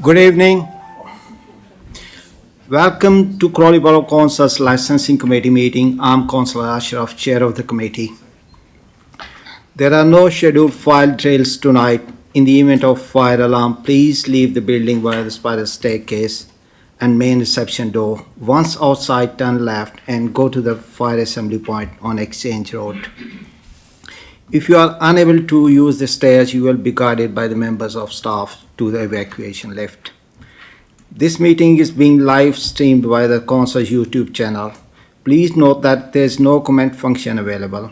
Good evening. Welcome to Crawley Borough Council's Licensing Committee meeting. I'm Councillor Ashraf, Chair of the committee. There are no scheduled fire drills tonight. In the event of fire alarm, please leave the building via the spiral staircase and main reception door. Once outside, turn left and go to the fire assembly point on Exchange Road. If you are unable to use the stairs, you will be guided by the members of staff to the evacuation lift. This meeting is being live streamed via the Council's YouTube channel. Please note that there is no comment function available.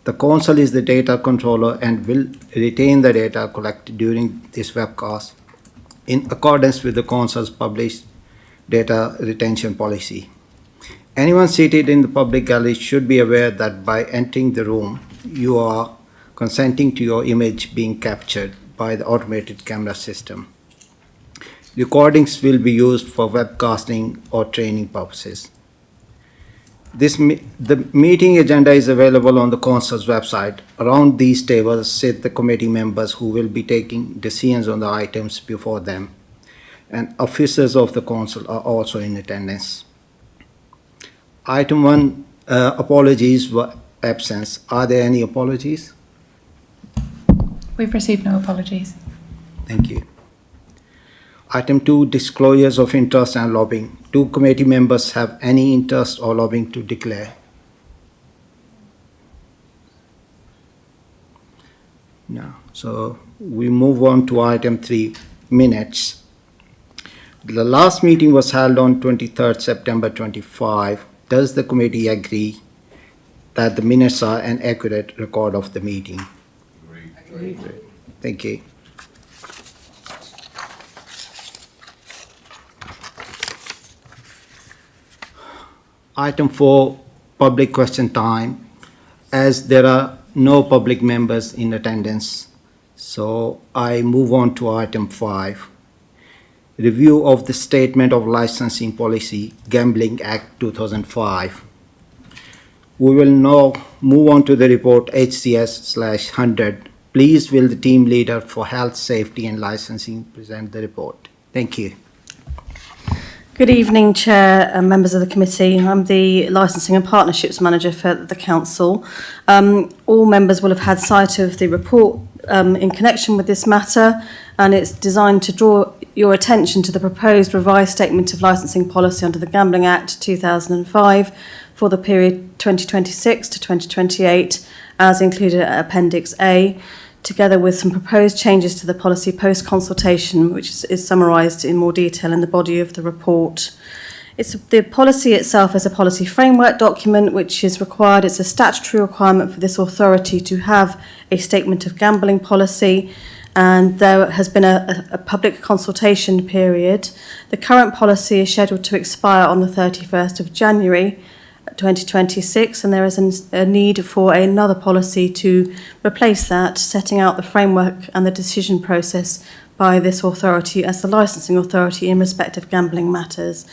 The Council is the data controller and will retain the data collected during this webcast in accordance with the Council's published data retention policy. Anyone seated in the public gallery should be aware that by entering the room, you are consenting to your image being captured by the automated camera system. Recordings will be used for webcasting or training purposes. The meeting agenda is available on the Council's website. Around these tables sit the committee members who will be taking decisions on the items before them, and officers of the Council are also in attendance. Item 1, apologies for absence. Are there any apologies? We've received no apologies. Thank you. Item 2, disclosures of interest and lobbying. Do committee members have any interest or lobbying to declare? No. So we move on to item 3, minutes. The last meeting was held on 23rd September 25. Does the committee agree that the minutes are an accurate record of the meeting? Agreed. Thank you. Item 4, public question time. As there are no public members in attendance, so I move on to item 5. Review of the Statement of Licensing Policy, Gambling Act 2005. We will now move on to the report HCS/100. Please will the team leader for health, safety and licensing present the report. Thank you. Good evening, Chair and members of the committee. I'm the Licensing and Partnerships Manager for the Council. All members will have had sight of the report in connection with this matter, and it's designed to draw your attention to the proposed revised Statement of Licensing Policy under the Gambling Act 2005 for the period 2026 to 2028, as included at Appendix A, together with some proposed changes to the policy post-consultation, which is summarised in more detail in the body of the report. The policy itself is a policy framework document which is required. It's a statutory requirement for this authority to have a statement of gambling policy, and there has been a public consultation period. The current policy is scheduled to expire on the 31st of January 2026, and there is a need for another policy to replace that, setting out the framework and the decision process by this authority as the licensing authority in respect of gambling matters.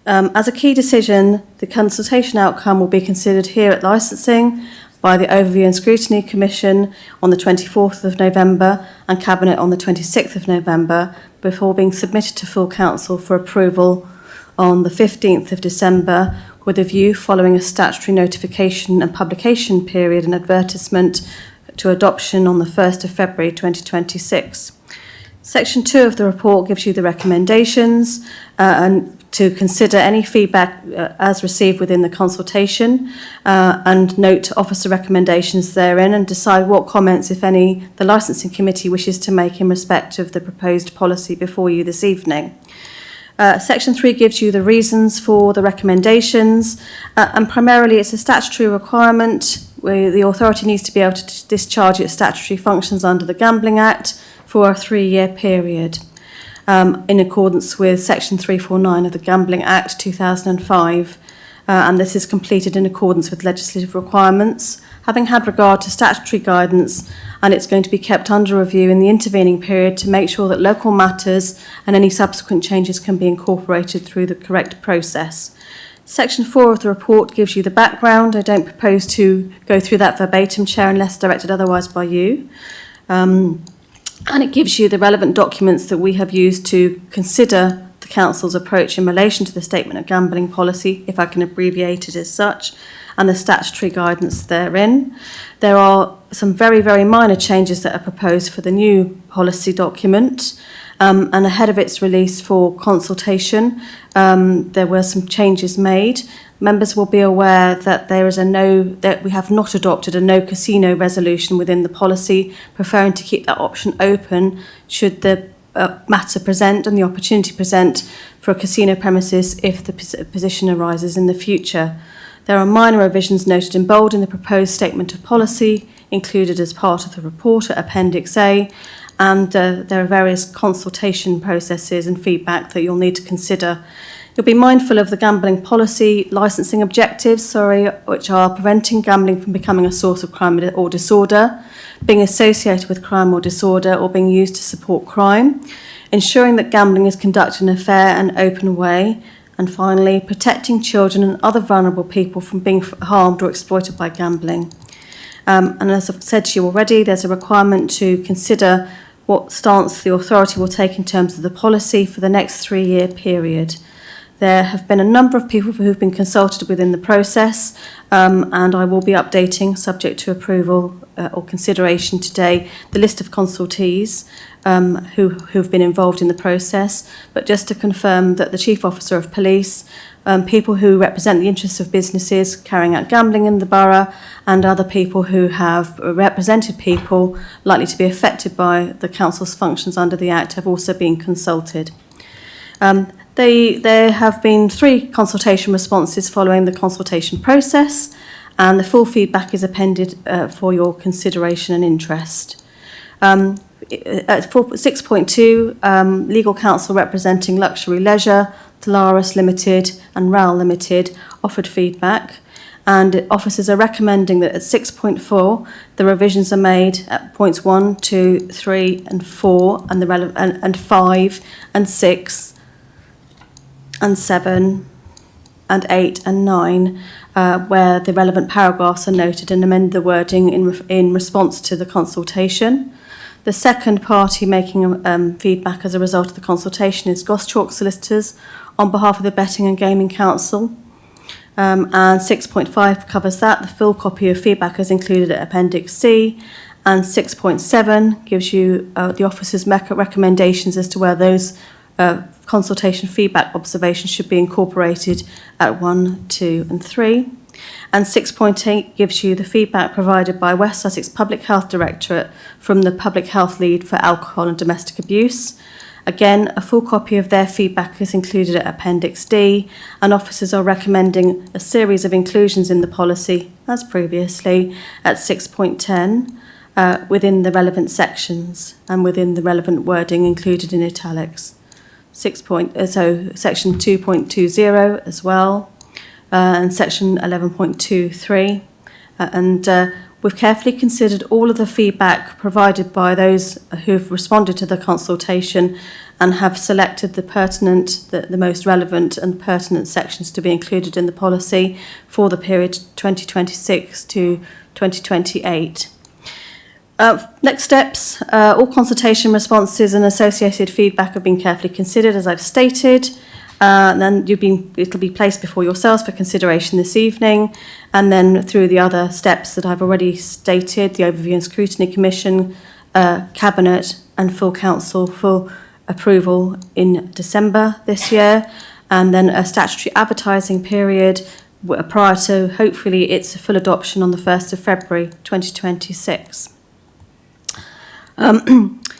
As a key decision, the consultation outcome will be considered here at licensing by the Overview and Scrutiny Commission on the 24th of November and Cabinet on the 26th of November, before being submitted to full council for approval on the 15th of December, with a view following a statutory notification and publication period and advertisement to adoption on the 1st of February 2026. Section 2 of the report gives you the recommendations and to consider any feedback as received within the consultation and note officer recommendations therein, and decide what comments, if any, the licensing committee wishes to make in respect of the proposed policy before you this evening. Section 3 gives you the reasons for the recommendations, and primarily it's a statutory requirement where the authority needs to be able to discharge its statutory functions under the Gambling Act for a 3-year period, in accordance with Section 349 of the Gambling Act 2005, and this is completed in accordance with legislative requirements, having had regard to statutory guidance, and it's going to be kept under review in the intervening period to make sure that local matters and any subsequent changes can be incorporated through the correct process. Section 4 of the report gives you the background. I don't propose to go through that verbatim, Chair, unless directed otherwise by you. and it gives you the relevant documents that we have used to consider the Council's approach in relation to the Statement of Gambling Policy, if I can abbreviate it as such, and the statutory guidance therein. There are some very, very minor changes that are proposed for the new policy document, and ahead of its release for consultation, there were some changes made. Members will be aware that that we have not adopted a no casino resolution within the policy, preferring to keep that option open should the matter present and the opportunity present for a casino premises if the position arises in the future. There are minor revisions noted in bold in the proposed statement of policy included as part of the report at Appendix A, and there are various consultation processes and feedback that you'll need to consider. You'll be mindful of the gambling policy licensing objectives, which are preventing gambling from becoming a source of crime or disorder, being associated with crime or disorder, or being used to support crime, ensuring that gambling is conducted in a fair and open way, and finally, protecting children and other vulnerable people from being harmed or exploited by gambling. And as I've said to you already, there's a requirement to consider what stance the authority will take in terms of the policy for the next 3-year period. There have been a number of people who've been consulted within the process, and I will be updating, subject to approval or consideration today, the list of consultees who've been involved in the process. But just to confirm that the Chief Officer of Police, people who represent the interests of businesses carrying out gambling in the borough, and other people who have represented people likely to be affected by the Council's functions under the Act have also been consulted. There have been 3 consultation responses following the consultation process, and the full feedback is appended for your consideration and interest. At 6.2, Legal Counsel representing Luxury Leisure, Telaris Limited and RAL Limited offered feedback, and officers are recommending that at 6.4 the revisions are made at points 1, 2, 3 and 4 and 5 and 6 and 7 and 8 and 9, where the relevant paragraphs are noted, and amend the wording in response to the consultation. The second party making feedback as a result of the consultation is Goschalk Solicitors on behalf of the Betting and Gaming Council. And 6.5 covers that. The full copy of feedback is included at Appendix C. And 6.7 gives you the officer's recommendations as to where those consultation feedback observations should be incorporated at 1, 2 and 3. And 6.8 gives you the feedback provided by West Sussex Public Health Directorate from the Public Health Lead for Alcohol and Domestic Abuse. Again, a full copy of their feedback is included at Appendix D, and officers are recommending a series of inclusions in the policy, as previously, at 6.10 within the relevant sections and within the relevant wording included in italics. So section 2.20 as well, and section 11.23. We've carefully considered all of the feedback provided by those who've responded to the consultation and have selected the most relevant and pertinent sections to be included in the policy for the period 2026 to 2028. Next steps, all consultation responses and associated feedback have been carefully considered, as I've stated. And then it'll be placed before yourselves for consideration this evening, and then through the other steps that I've already stated, the Overview and Scrutiny Commission, Cabinet and full Council for approval in December this year, and then a statutory advertising period prior to hopefully its full adoption on the 1st of February 2026.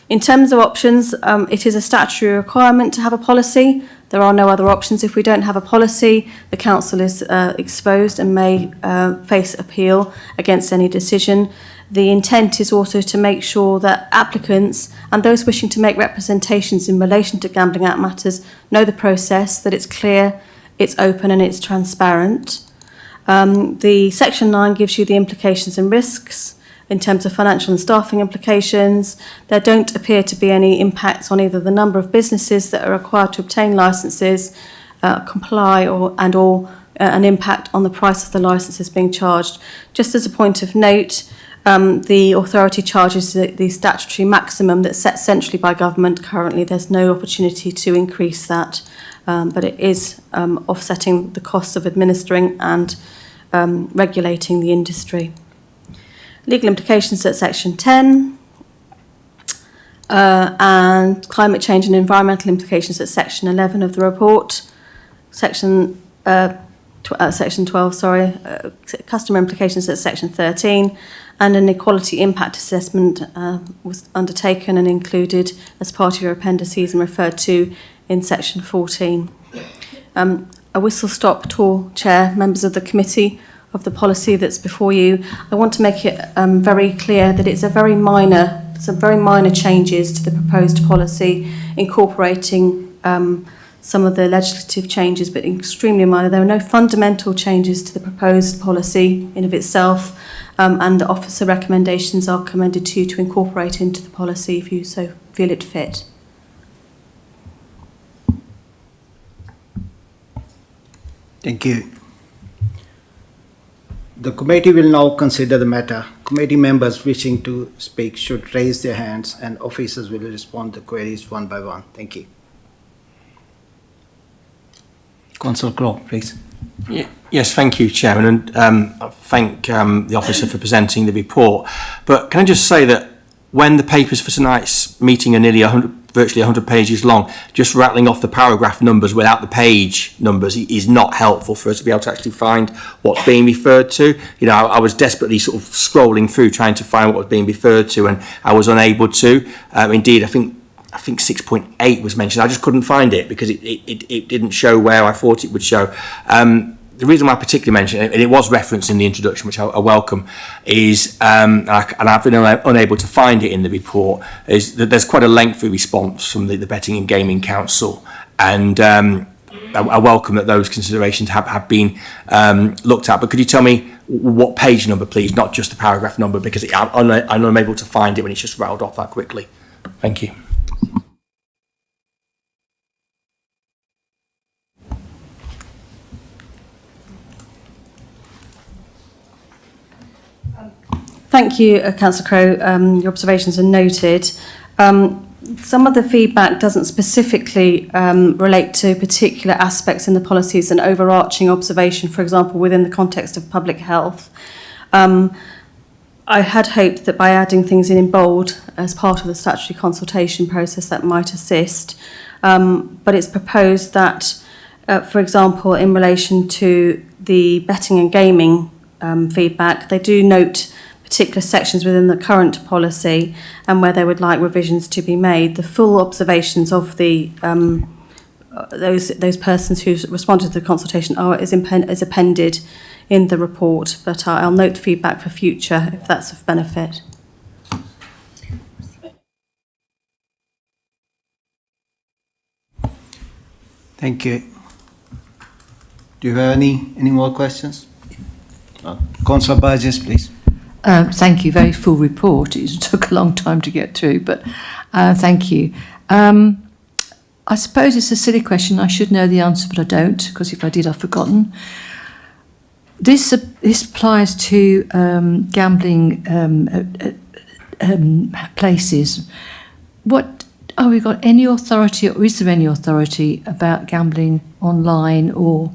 In terms of options, it is a statutory requirement to have a policy. There are no other options. If we don't have a policy, the Council is exposed and may face appeal against any decision. The intent is also to make sure that applicants and those wishing to make representations in relation to Gambling Act matters know the process, that it's clear, it's open and it's transparent. The Section 9 gives you the implications and risks in terms of financial and staffing implications. There don't appear to be any impacts on either the number of businesses that are required to obtain licences, comply, or an impact on the price of the licences being charged. Just as a point of note, The authority charges the statutory maximum that's set centrally by government. Currently, there's no opportunity to increase that, but it is offsetting the costs of administering and regulating the industry. Legal implications at section 10, and climate change and environmental implications at section 11 of the report. Section 12, customer implications at section 13, and an equality impact assessment was undertaken and included as part of your appendices and referred to in section 14. A whistle-stop tour, Chair, members of the committee, of the policy that's before you. I want to make it very clear that it's some very minor changes to the proposed policy, incorporating some of the legislative changes, but extremely minor. There are no fundamental changes to the proposed policy in of itself, and the officer recommendations are commended to you to incorporate into the policy if you so feel it fit. Thank you. The committee will now consider the matter. Committee members wishing to speak should raise their hands and officers will respond to queries one by one. Thank you. Councillor Crowe, please. Yes, thank you, Chairman, and I thank the officer for presenting the report. But can I just say that when the papers for tonight's meeting are nearly virtually 100 pages long, just rattling off the paragraph numbers without the page numbers is not helpful for us to be able to actually find what's being referred to. You know, I was desperately sort of scrolling through trying to find what was being referred to, and I was unable to. Indeed, I think 6.8 was mentioned. I just couldn't find it because it didn't show where I thought it would show. The reason why I particularly mentioned it, and it was referenced in the introduction, which I welcome, is, and I've been unable to find it in the report, is that there's quite a lengthy response from the Betting and Gaming Council, and I welcome that those considerations have been looked at. But could you tell me what page number, please, not just the paragraph number, because I'm unable to find it when it's just rattled off that quickly. Thank you. Thank you, Councillor Crowe. Your observations are noted. Some of the feedback doesn't specifically relate to particular aspects in the policies and overarching observation, for example, within the context of public health. I had hoped that by adding things in bold as part of the statutory consultation process that might assist, but it's proposed that, for example, in relation to the betting and gaming feedback, they do note particular sections within the current policy and where they would like revisions to be made. The full observations of the those persons who responded to the consultation is appended in the report, but I'll note feedback for future if that's of benefit. Thank you. Do you have any more questions? Councillor Burgess, please. Thank you. Very full report. It took a long time to get through, but thank you. I suppose it's a silly question. I should know the answer, but I don't, because if I did, I've forgotten. This applies to gambling places. What have we got any authority, or is there any authority about gambling online, or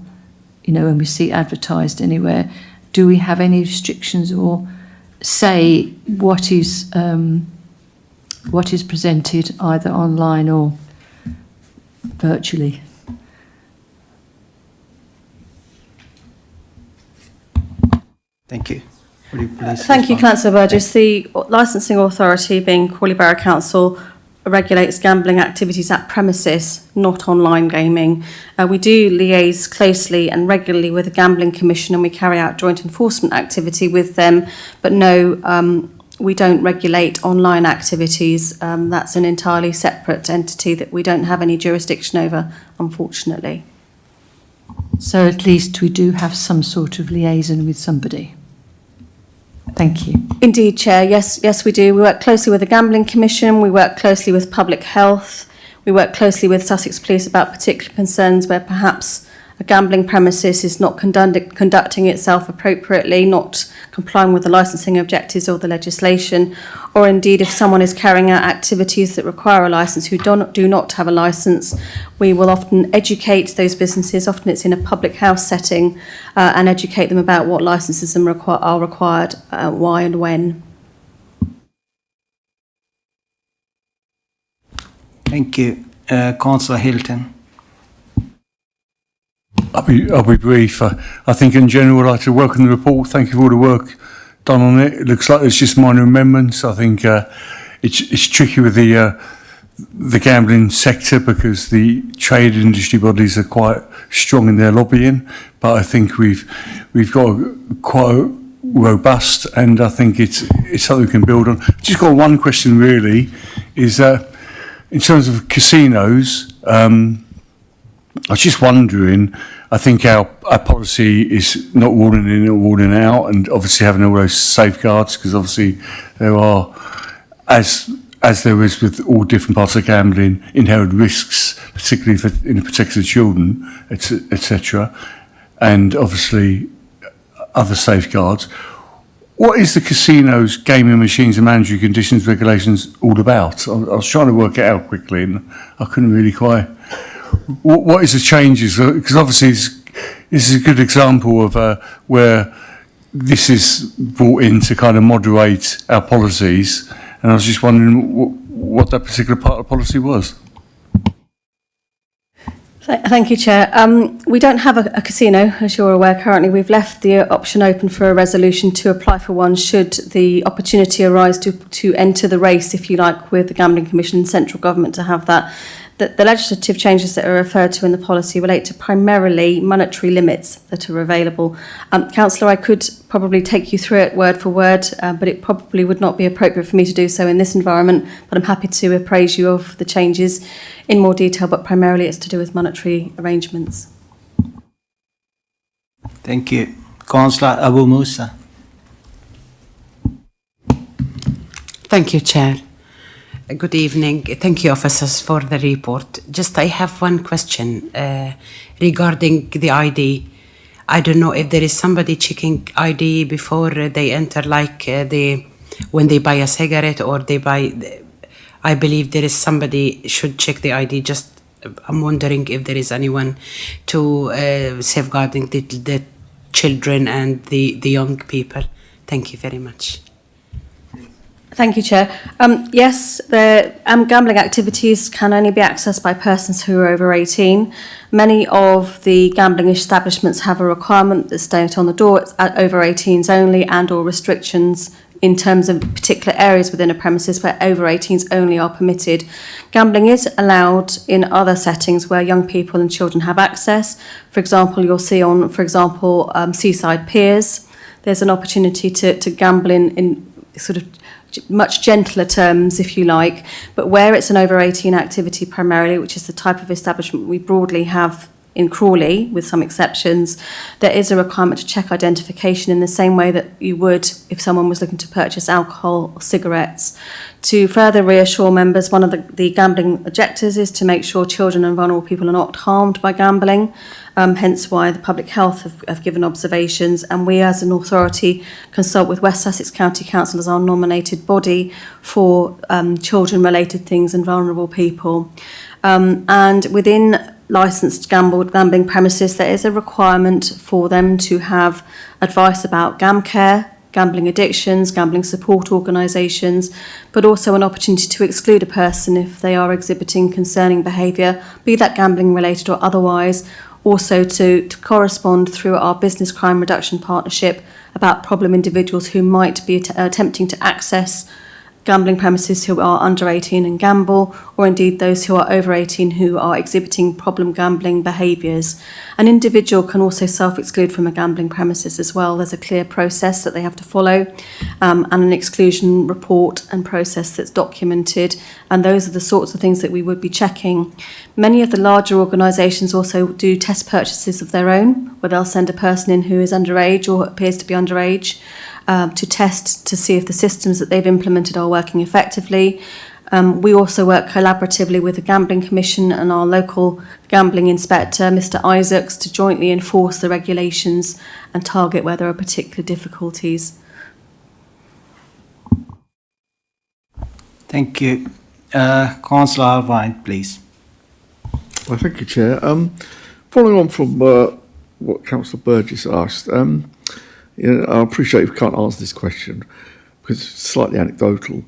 when we see it advertised anywhere? Do we have any restrictions or say what is presented either online or virtually? Thank you. Would you please Thank you, respond? Councillor Burgess. The licensing authority, being Crawley Borough Council, regulates gambling activities at premises, not online gaming. We do liaise closely and regularly with the Gambling Commission, and we carry out joint enforcement activity with them, but no, we don't regulate online activities. That's an entirely separate entity that we don't have any jurisdiction over, unfortunately. So at least we do have some sort of liaison with somebody. Thank you. Indeed, Chair. Yes, we do. We work closely with the Gambling Commission. We work closely with Public Health. We work closely with Sussex Police about particular concerns where perhaps a gambling premises is not conducting itself appropriately, not complying with the licensing objectives or the legislation, or indeed if someone is carrying out activities that require a licence who do not have a licence, we will often educate those businesses, often it's in a public house setting, and educate them about what licences are required, why and when. Thank you. Councillor Hilton. I'll be brief. I think in general I'd like to welcome the report. Thank you for all the work done on it. It looks like there's just minor amendments. I think it's tricky with the gambling sector because the trade industry bodies are quite strong in their lobbying. But I think we've got quite robust, and I think it's something we can build on. Just got one question really, is in terms of casinos. I was just wondering, I think our policy is not ruling in or ruling out, and obviously having all those safeguards, because obviously there are, as there is with all different parts of gambling, inherent risks, particularly in the protection of children, etc., and obviously other safeguards. What is the casino's gaming machines and mandatory conditions regulations all about? I was trying to work it out quickly, and I couldn't really quite. What is the changes? Because obviously this is a good example of where this is brought in to kind of moderate our policies, and I was just wondering what that particular part of the policy was. Thank you, Chair. We don't have a casino, as you're aware currently. We've left the option open for a resolution to apply for one should the opportunity arise to enter the race, if you like, with the Gambling Commission and central government to have that. The legislative changes that are referred to in the policy relate to primarily monetary limits that are available. Councillor, I could probably take you through it word for word, but it probably would not be appropriate for me to do so in this environment, but I'm happy to appraise you of the changes in more detail, but primarily it's to do with monetary arrangements. Thank you. Councillor Abu Musa. Thank you, Chair. Good evening. Thank you, officers, for the report. Just I have one question regarding the ID. I don't know if there is somebody checking ID before they enter, like when they buy a cigarette or they buy. I believe there is somebody should check the ID. Just I'm wondering if there is anyone to safeguarding the children and the young people. Thank you very much. Thank you, Chair. Yes, the gambling activities can only be accessed by persons who are over 18. Many of the gambling establishments have a requirement that states on the door it's at over 18s only, and or restrictions in terms of particular areas within a premises where over 18s only are permitted. Gambling is allowed in other settings where young people and children have access. For example, you'll see on, seaside piers, there's an opportunity to gamble in sort of much gentler terms, if you like, but where it's an over 18 activity primarily, which is the type of establishment we broadly have in Crawley, with some exceptions, there is a requirement to check identification in the same way that you would if someone was looking to purchase alcohol or cigarettes. To further reassure members, one of the gambling objectives is to make sure children and vulnerable people are not harmed by gambling, hence why the Public Health have given observations, and we as an authority consult with West Sussex County Council as our nominated body for children-related things and vulnerable people. And within licensed gambling premises, there is a requirement for them to have advice about GamCare, gambling addictions, gambling support organisations, but also an opportunity to exclude a person if they are exhibiting concerning behaviour, be that gambling related or otherwise, also to correspond through our Business Crime Reduction Partnership about problem individuals who might be attempting to access gambling premises who are under 18 and gamble, or indeed those who are over 18 who are exhibiting problem gambling behaviours. An individual can also self-exclude from a gambling premises as well. There's a clear process that they have to follow, and an exclusion report and process that's documented, and those are the sorts of things that we would be checking. Many of the larger organisations also do test purchases of their own, where they'll send a person in who is underage or appears to be underage, to test to see if the systems that they've implemented are working effectively. We also work collaboratively with the Gambling Commission and our local gambling inspector, Mr Isaacs, to jointly enforce the regulations and target where there are particular difficulties. Thank you. Councillor Irvine, please. Well, thank you, Chair. Following on from what Councillor Burgess asked, I appreciate if you can't answer this question because it's slightly anecdotal.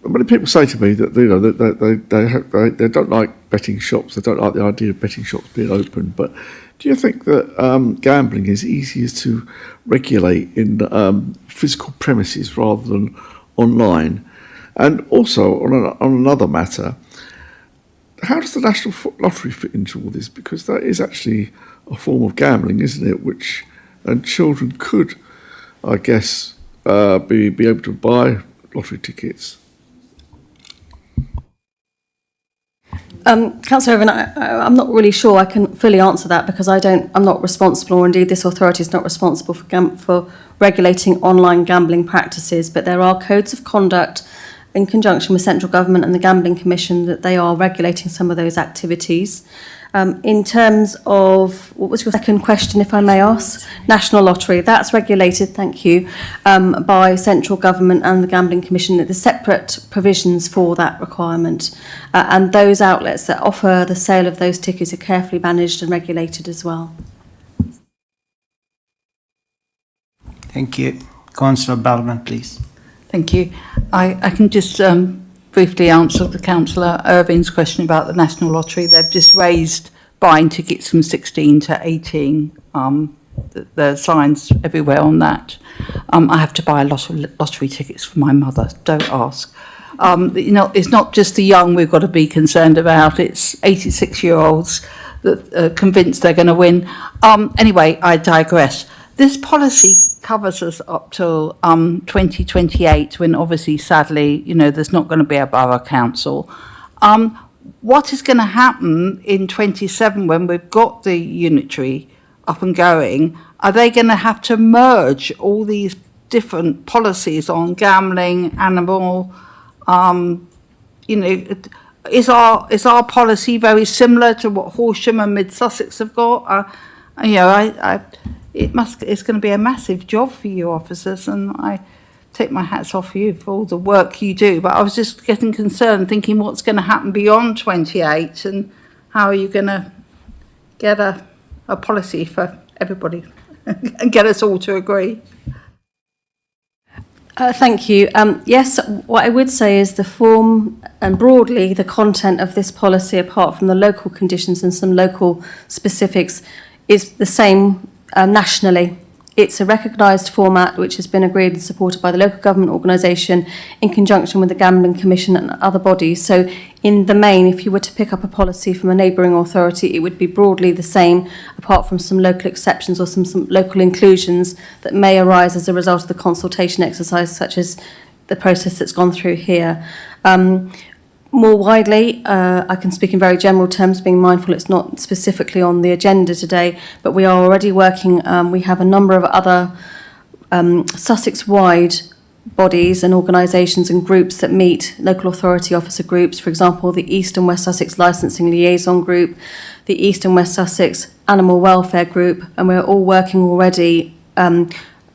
Many people say to me that they don't like betting shops. They don't like the idea of betting shops being open. But do you think that gambling is easier to regulate in physical premises rather than online? And also, on another matter, how does the National Lottery fit into all this? Because that is actually a form of gambling, isn't it? And children could, I guess, be able to buy lottery tickets. Councillor Irvine, I'm not really sure I can fully answer that because I'm not responsible, or indeed this authority is not responsible for regulating online gambling practices, but there are codes of conduct in conjunction with central government and the Gambling Commission that they are regulating some of those activities. In terms of, what was your second question, if I may ask? National Lottery, that's regulated, thank you, by central government and the Gambling Commission. There's separate provisions for that requirement. And those outlets that offer the sale of those tickets are carefully managed and regulated as well. Thank you. Councillor Bellman, please. Thank you. I can just briefly answer the Councillor Irvine's question about the National Lottery. They've just raised buying tickets from 16 to 18. The signs everywhere on that. I have to buy a lot of lottery tickets for my mother. Don't ask. It's not just the young we've got to be concerned about. It's 86-year-olds that are convinced they're going to win. Anyway, I digress. This policy covers us up till 2028, when obviously, sadly, there's not going to be a borough council. What is going to happen in 27 when we've got the unitary up and going? Are they going to have to merge all these different policies on gambling, animal? Is our policy very similar to what Horsham and Mid Sussex have got? It's going to be a massive job for you officers, and I take my hats off for you for all the work you do. But I was just getting concerned, thinking what's going to happen beyond 28, and how are you going to get a policy for everybody and get us all to agree? Thank you. Yes, what I would say is the form and broadly the content of this policy, apart from the local conditions and some local specifics, is the same nationally. It's a recognised format which has been agreed and supported by the local government organisation in conjunction with the Gambling Commission and other bodies. So in the main, if you were to pick up a policy from a neighbouring authority, it would be broadly the same, apart from some local exceptions or some local inclusions that may arise as a result of the consultation exercise, such as the process that's gone through here. More widely, I can speak in very general terms, being mindful it's not specifically on the agenda today, but we are already working, we have a number of other Sussex-wide bodies and organisations and groups that meet, local authority officer groups, for example, the East and West Sussex Licensing Liaison Group, the East and West Sussex Animal Welfare Group, and we're all working already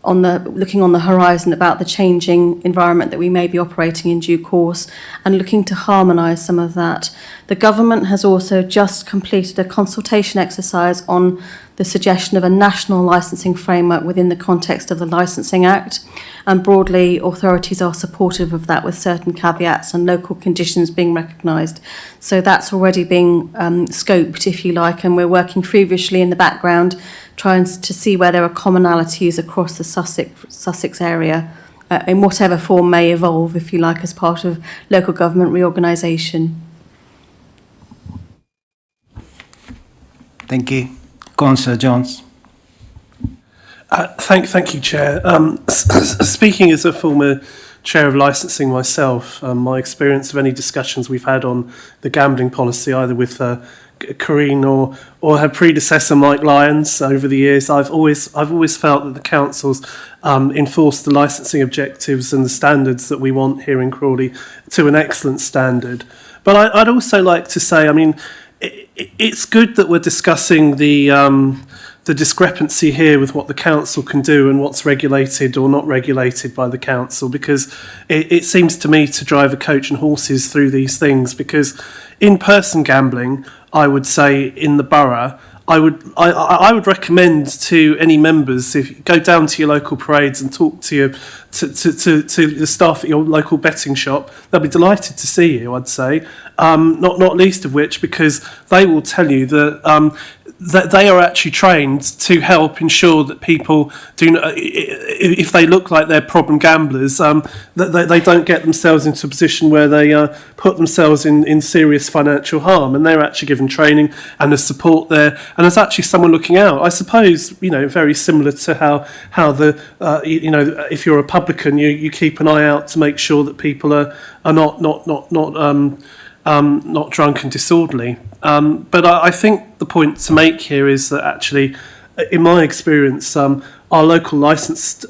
looking on the horizon about the changing environment that we may be operating in due course and looking to harmonise some of that. The government has also just completed a consultation exercise on the suggestion of a national licensing framework within the context of the Licensing Act, and broadly authorities are supportive of that with certain caveats and local conditions being recognised. So that's already being scoped, if you like, and we're working feverishly in the background trying to see where there are commonalities across the Sussex area in whatever form may evolve, if you like, as part of local government reorganisation. Thank you. Councillor Jones. Thank you, Chair. Speaking as a former Chair of Licensing myself, my experience of any discussions we've had on the gambling policy, either with Corinne or her predecessor Mike Lyons over the years. I've always felt that the council's enforced the licensing objectives and the standards that we want here in Crawley to an excellent standard. But I'd also like to say, I mean, it's good that we're discussing the discrepancy here with what the council can do and what's regulated or not regulated by the council, because it seems to me to drive a coach and horses through these things. Because in-person gambling, I would say in the borough, I would recommend to any members, if you go down to your local parades and talk to the staff at your local betting shop, they'll be delighted to see you, I'd say. Not least of which because they will tell you that they are actually trained to help ensure that people do not, if they look like they're problem gamblers, that they don't get themselves into a position where they put themselves in serious financial harm, and they're actually given training and the support there, and there's actually someone looking out. I suppose, very similar to how the if you're a publican, you keep an eye out to make sure that people are not drunk and disorderly. But I think the point to make here is that actually, in my experience, our local licensed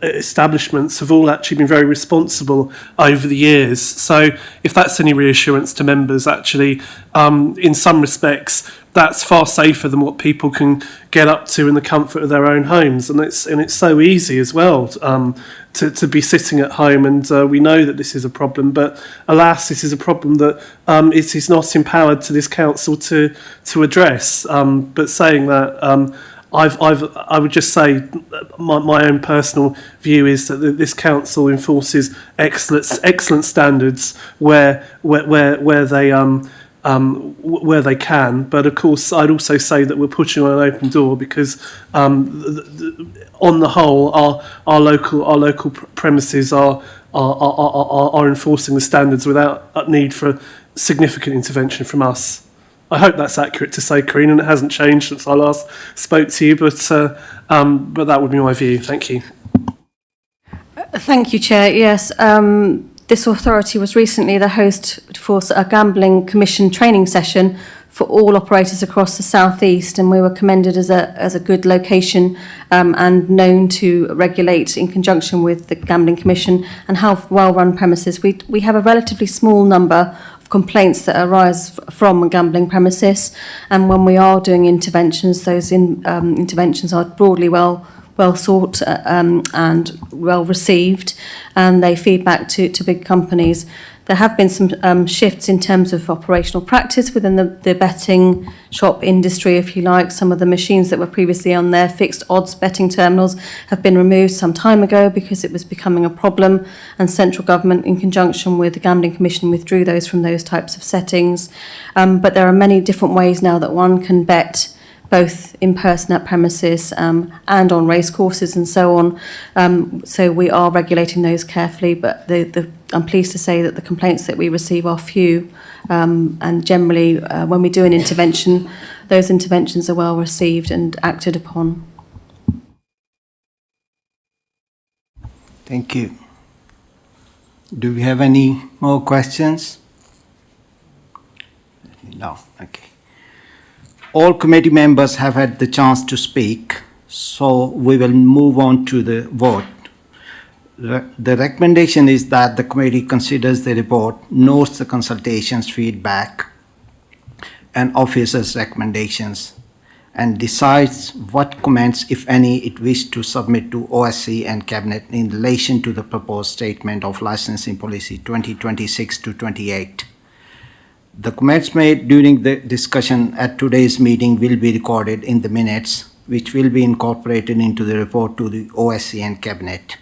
establishments have all actually been very responsible over the years. So if that's any reassurance to members, actually, in some respects, that's far safer than what people can get up to in the comfort of their own homes. And it's so easy as well to be sitting at home, and we know that this is a problem, but alas, this is a problem that it is not empowered to this council to address. But saying that, I would just say my own personal view is that this council enforces excellent standards where they can, but of course I'd also say that we're pushing on an open door, because on the whole our local premises are enforcing the standards without a need for significant intervention from us. I hope that's accurate to say, Corinne, and it hasn't changed since I last spoke to you, but that would be my view. Thank you. Thank you, Chair. Yes, this authority was recently the host for a gambling commission training session for all operators across the South East, and we were commended as a good location and known to regulate in conjunction with the Gambling Commission and have well-run premises. We have a relatively small number of complaints that arise from a gambling premises, and when we are doing interventions, those interventions are broadly well sought and well received, and they feed back to big companies. There have been some shifts in terms of operational practice within the betting shop industry, if you like. Some of the machines that were previously on their fixed odds betting terminals have been removed some time ago because it was becoming a problem, and central government, in conjunction with the Gambling Commission, withdrew those from those types of settings. But there are many different ways now that one can bet, both in person at premises and on race courses and so on. So we are regulating those carefully, but I'm pleased to say that the complaints that we receive are few, and generally when we do an intervention, those interventions are well received and acted upon. Thank you. Do we have any more questions? No, okay. All committee members have had the chance to speak, so we will move on to the vote. The recommendation is that the committee considers the report, notes the consultations feedback and officers' recommendations, and decides what comments, if any, it wishes to submit to OSC and Cabinet in relation to the proposed statement of licensing policy 2026 to 28. The comments made during the discussion at today's meeting will be recorded in the minutes, which will be incorporated into the report to the OSC and Cabinet.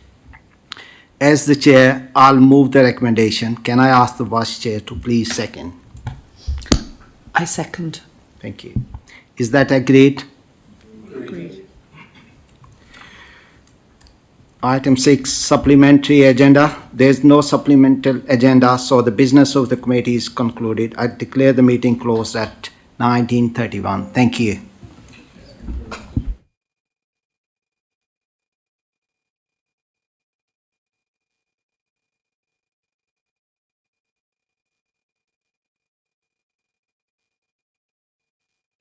As the Chair, I'll move the recommendation. Can I ask the Vice Chair to please second? I second. Thank you. Is that agreed? Agreed. Item 6, supplementary agenda. There's no supplemental agenda, so the business of the committee is concluded. I declare the meeting closed at 19:31. Thank you.